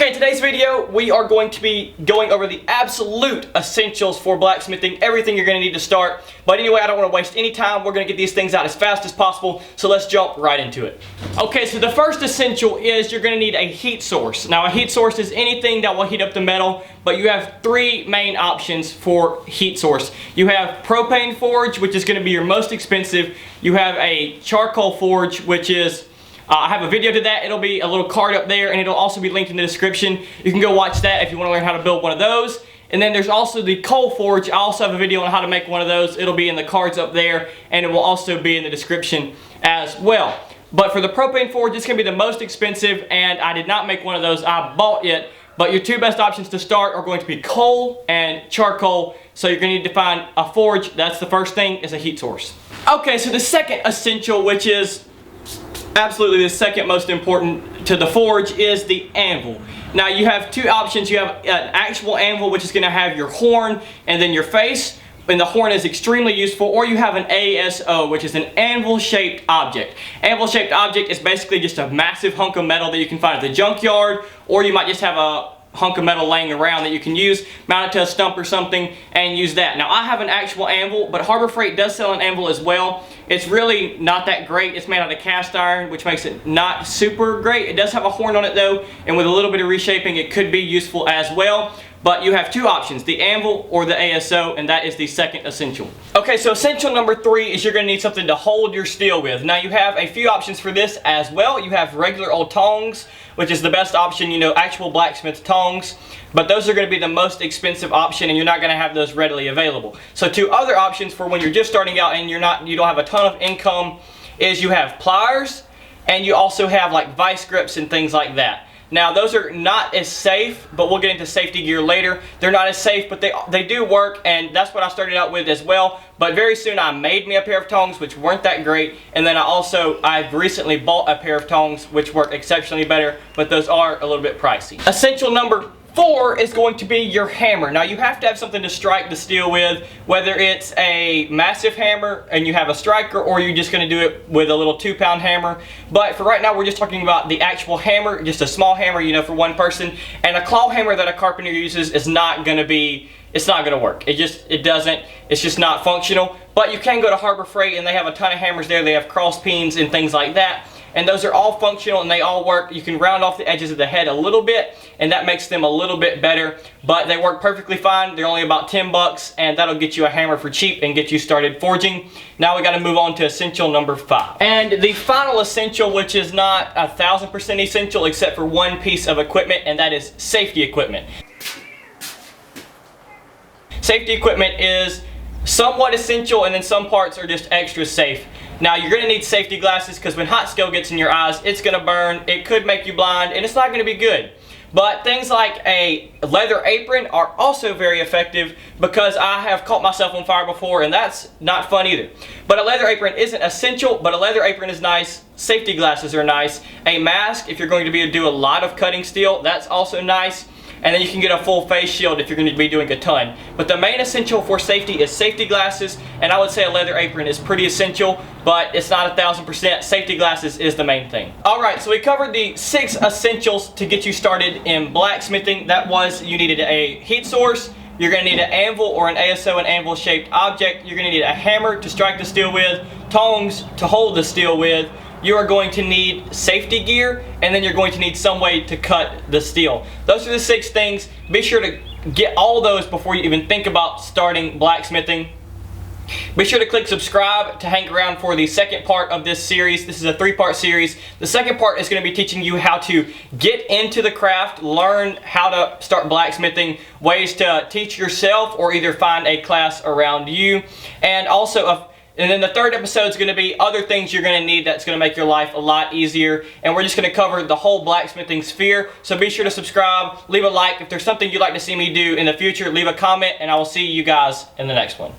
Okay, in today's video, we are going to be going over the absolute essentials for blacksmithing, everything you're going to need to start. But anyway, I don't want to waste any time. We're going to get these things out as fast as possible, so let's jump right into it. Okay, so the first essential is you're going to need a heat source. Now, a heat source is anything that will heat up the metal, but you have three main options for heat source. You have propane forge, which is going to be your most expensive. You have a charcoal forge, which is I have a video to that. It'll be a little card up there, and it'll also be linked in the description. You can go watch that if you want to learn how to build one of those. And then there's also the coal forge. I also have a video on how to make one of those. It'll be in the cards up there, and it will also be in the description as well. But for the propane forge, it's going to be the most expensive, and I did not make one of those. I bought it. But your two best options to start are going to be coal and charcoal. So you're going to need to find a forge. That's the first thing, is a heat source. Okay, so the second essential, which is absolutely the second most important to the forge, is the anvil. Now you have two options. You have an actual anvil, which is going to have your horn and then your face, and the horn is extremely useful, or you have an ASO, which is an anvil shaped object. Anvil shaped object is basically just a massive hunk of metal that you can find at the junkyard, or you might just have a hunk of metal laying around that you can use, mount it to a stump or something, and use that. Now I have an actual anvil, but Harbor Freight does sell an anvil as well. It's really not that great. It's made out of cast iron, which makes it not super great. It does have a horn on it though, and with a little bit of reshaping it could be useful as well. But you have two options, the anvil or the ASO, and that is the second essential. Okay, so essential number 3 is you're going to need something to hold your steel with. Now you have a few options for this as well. You have regular old tongs, which is the best option, you know, actual blacksmith tongs. But those are going to be the most expensive option, and you're not going to have those readily available. So two other options for when you're just starting out and you don't have a ton of income is you have pliers, and you also have like vice grips and things like that. Now those are not as safe, but we'll get into safety gear later. They're not as safe, but they do work, and that's what I started out with as well. But very soon I made me a pair of tongs which weren't that great, and then I've recently bought a pair of tongs which work exceptionally better, but those are a little bit pricey. Essential number 4 is going to be your hammer. Now you have to have something to strike the steel with, whether it's a massive hammer and you have a striker, or you're just going to do it with a little 2-pound hammer. But for right now we're just talking about the actual hammer, just a small hammer, you know, for one person. And a claw hammer that a carpenter uses is not going to be, it's not going to work. It's just not functional. But you can go to Harbor Freight, and they have a ton of hammers there. They have cross pins and things like that. And those are all functional, and they all work. You can round off the edges of the head a little bit, and that makes them a little bit better. But they work perfectly fine. They're only about 10 bucks, and that'll get you a hammer for cheap and get you started forging. Now we got to move on to essential number 5. And the final essential, which is not 1000% essential except for one piece of equipment, and that is safety equipment. Safety equipment is somewhat essential, and then some parts are just extra safe. Now you're going to need safety glasses, because when hot steel gets in your eyes, it's going to burn, it could make you blind, and it's not going to be good. But things like a leather apron are also very effective, because I have caught myself on fire before, and that's not fun either. But a leather apron isn't essential, but a leather apron is nice. Safety glasses are nice. A mask, if you're going to do a lot of cutting steel, that's also nice. And then you can get a full face shield if you're going to be doing a ton. But the main essential for safety is safety glasses, and I would say a leather apron is pretty essential, but it's not 1000%. Safety glasses is the main thing. Alright, so we covered the 6 essentials to get you started in blacksmithing. That was, you needed a heat source, you're going to need an anvil or an ASO, an anvil shaped object, you're going to need a hammer to strike the steel with, tongs to hold the steel with, you are going to need safety gear, and then you're going to need some way to cut the steel. Those are the 6 things. Be sure to get all of those before you even think about starting blacksmithing. Be sure to click subscribe to hang around for the second part of this series. This is a 3-part series. The second part is going to be teaching you how to get into the craft, learn how to start blacksmithing, ways to teach yourself or either find a class around you, and also and then the third episode is going to be other things you're going to need that's going to make your life a lot easier. And we're just going to cover the whole blacksmithing sphere. So be sure to subscribe, leave a like. If there's something you'd like to see me do in the future, leave a comment, and I will see you guys in the next one.